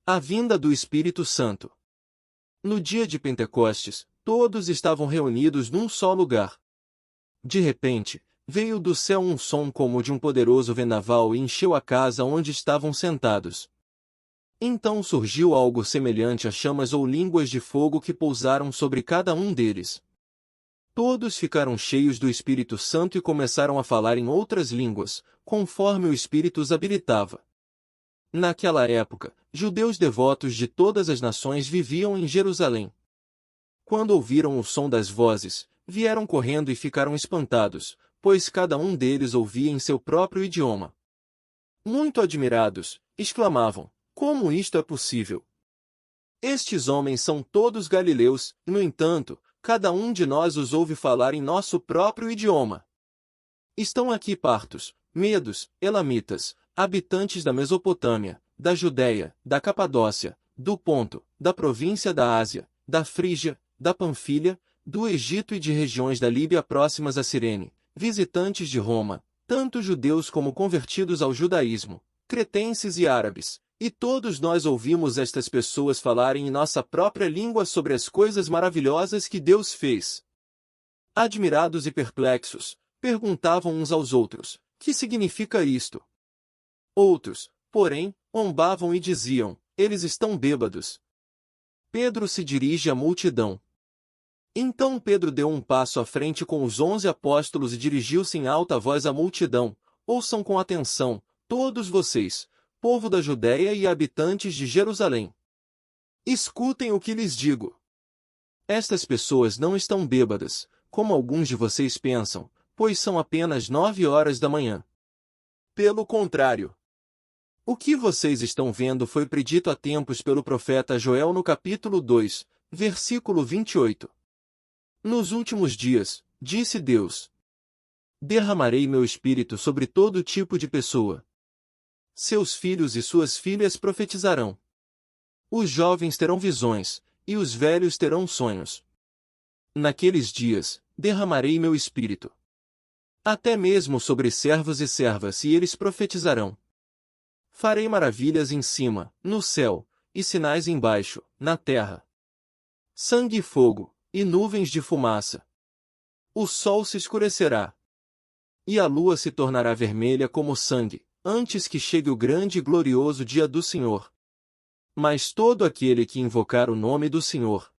A vinda do Espírito Santo. No dia de Pentecostes, todos estavam reunidos num só lugar. De repente, veio do céu um som como de um poderoso vendaval e encheu a casa onde estavam sentados. Então surgiu algo semelhante a chamas ou línguas de fogo que pousaram sobre cada um deles. Todos ficaram cheios do Espírito Santo e começaram a falar em outras línguas, conforme o Espírito os habilitava. Naquela época, judeus devotos de todas as nações viviam em Jerusalém. Quando ouviram o som das vozes, vieram correndo e ficaram espantados, pois cada um deles ouvia em seu próprio idioma. Muito admirados, exclamavam: como isto é possível? Estes homens são todos galileus, e, no entanto, cada um de nós os ouve falar em nosso próprio idioma. Estão aqui partos, medos, elamitas, habitantes da Mesopotâmia, da Judéia, da Capadócia, do Ponto, da província da Ásia, da Frígia, da Panfilha, do Egito e de regiões da Líbia próximas a Cirene, visitantes de Roma, tanto judeus como convertidos ao judaísmo, cretenses e árabes, e todos nós ouvimos estas pessoas falarem em nossa própria língua sobre as coisas maravilhosas que Deus fez. Admirados e perplexos, perguntavam uns aos outros: que significa isto? Outros, porém, zombavam e diziam: eles estão bêbados. Pedro se dirige à multidão. Então Pedro deu um passo à frente com os 11 apóstolos e dirigiu-se em alta voz à multidão: ouçam com atenção, todos vocês, povo da Judéia e habitantes de Jerusalém. Escutem o que lhes digo. Estas pessoas não estão bêbadas, como alguns de vocês pensam, pois são apenas 9 horas da manhã. Pelo contrário, o que vocês estão vendo foi predito há tempos pelo profeta Joel no capítulo 2, versículo 28. Nos últimos dias, disse Deus, derramarei meu espírito sobre todo tipo de pessoa. Seus filhos e suas filhas profetizarão. Os jovens terão visões, e os velhos terão sonhos. Naqueles dias, derramarei meu espírito. Até mesmo sobre servos e servas, e eles profetizarão. Farei maravilhas em cima, no céu, e sinais embaixo, na terra. Sangue e fogo, e nuvens de fumaça. O sol se escurecerá. E a lua se tornará vermelha como sangue, antes que chegue o grande e glorioso dia do Senhor. Mas todo aquele que invocar o nome do Senhor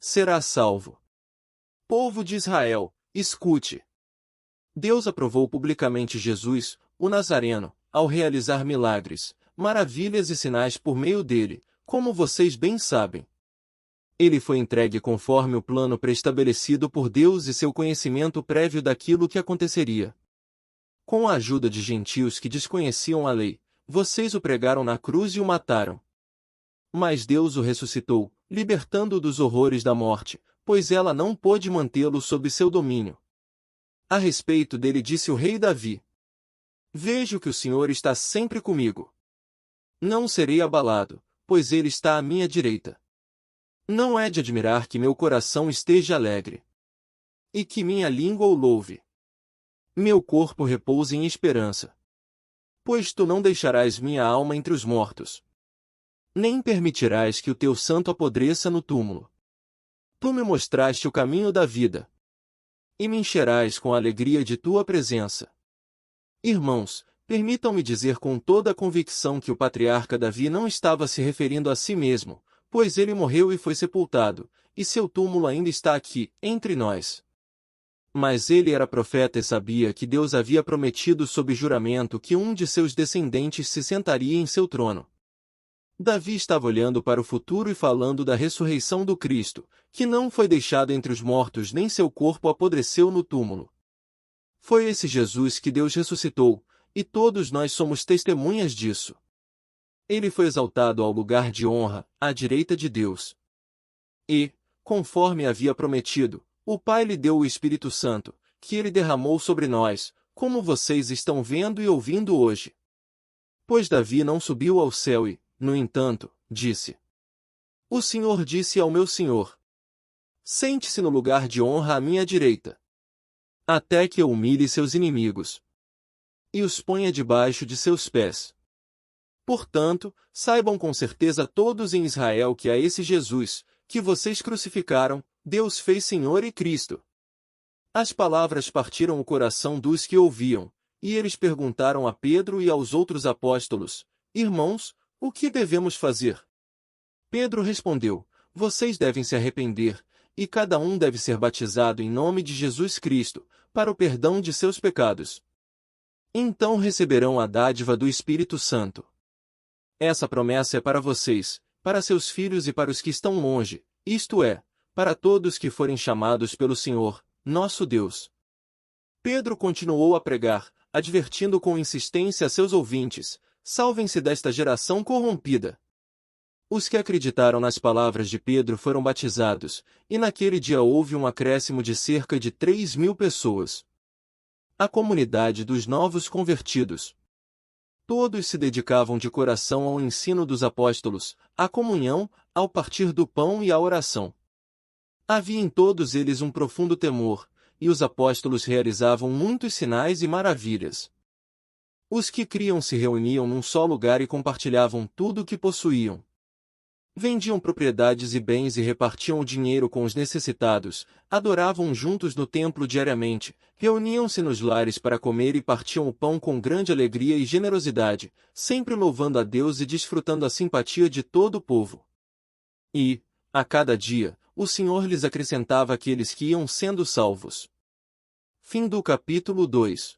será salvo. Povo de Israel, escute. Deus aprovou publicamente Jesus, o Nazareno, ao realizar milagres, maravilhas e sinais por meio dele, como vocês bem sabem. Ele foi entregue conforme o plano preestabelecido por Deus e seu conhecimento prévio daquilo que aconteceria. Com a ajuda de gentios que desconheciam a lei, vocês o pregaram na cruz e o mataram. Mas Deus o ressuscitou, libertando-o dos horrores da morte, pois ela não pôde mantê-lo sob seu domínio. A respeito dele disse o rei Davi: vejo que o Senhor está sempre comigo. Não serei abalado, pois ele está à minha direita. Não é de admirar que meu coração esteja alegre, e que minha língua o louve. Meu corpo repouse em esperança. Pois tu não deixarás minha alma entre os mortos, nem permitirás que o teu santo apodreça no túmulo. Tu me mostraste o caminho da vida, e me encherás com a alegria de tua presença. Irmãos, permitam-me dizer com toda a convicção que o patriarca Davi não estava se referindo a si mesmo, pois ele morreu e foi sepultado, e seu túmulo ainda está aqui, entre nós. Mas ele era profeta e sabia que Deus havia prometido sob juramento que um de seus descendentes se sentaria em seu trono. Davi estava olhando para o futuro e falando da ressurreição do Cristo, que não foi deixado entre os mortos nem seu corpo apodreceu no túmulo. Foi esse Jesus que Deus ressuscitou, e todos nós somos testemunhas disso. Ele foi exaltado ao lugar de honra, à direita de Deus. E, conforme havia prometido, o Pai lhe deu o Espírito Santo, que ele derramou sobre nós, como vocês estão vendo e ouvindo hoje. Pois Davi não subiu ao céu e, no entanto, disse: o Senhor disse ao meu Senhor: sente-se no lugar de honra à minha direita, até que eu humilhe seus inimigos e os ponha debaixo de seus pés. Portanto, saibam com certeza todos em Israel que a esse Jesus, que vocês crucificaram, Deus fez Senhor e Cristo. As palavras partiram o coração dos que ouviam, e eles perguntaram a Pedro e aos outros apóstolos: Irmãos, o que devemos fazer? Pedro respondeu: Vocês devem se arrepender, e cada um deve ser batizado em nome de Jesus Cristo, para o perdão de seus pecados. Então receberão a dádiva do Espírito Santo. Essa promessa é para vocês, para seus filhos e para os que estão longe, isto é, para todos que forem chamados pelo Senhor, nosso Deus. Pedro continuou a pregar, advertindo com insistência a seus ouvintes: salvem-se desta geração corrompida. Os que acreditaram nas palavras de Pedro foram batizados, e naquele dia houve um acréscimo de cerca de 3.000 pessoas. A comunidade dos novos convertidos. Todos se dedicavam de coração ao ensino dos apóstolos, à comunhão, ao partir do pão e à oração. Havia em todos eles um profundo temor, e os apóstolos realizavam muitos sinais e maravilhas. Os que criam se reuniam num só lugar e compartilhavam tudo o que possuíam. Vendiam propriedades e bens e repartiam o dinheiro com os necessitados, adoravam juntos no templo diariamente, reuniam-se nos lares para comer e partiam o pão com grande alegria e generosidade, sempre louvando a Deus e desfrutando a simpatia de todo o povo. E, a cada dia, o Senhor lhes acrescentava aqueles que iam sendo salvos. Fim do capítulo 2.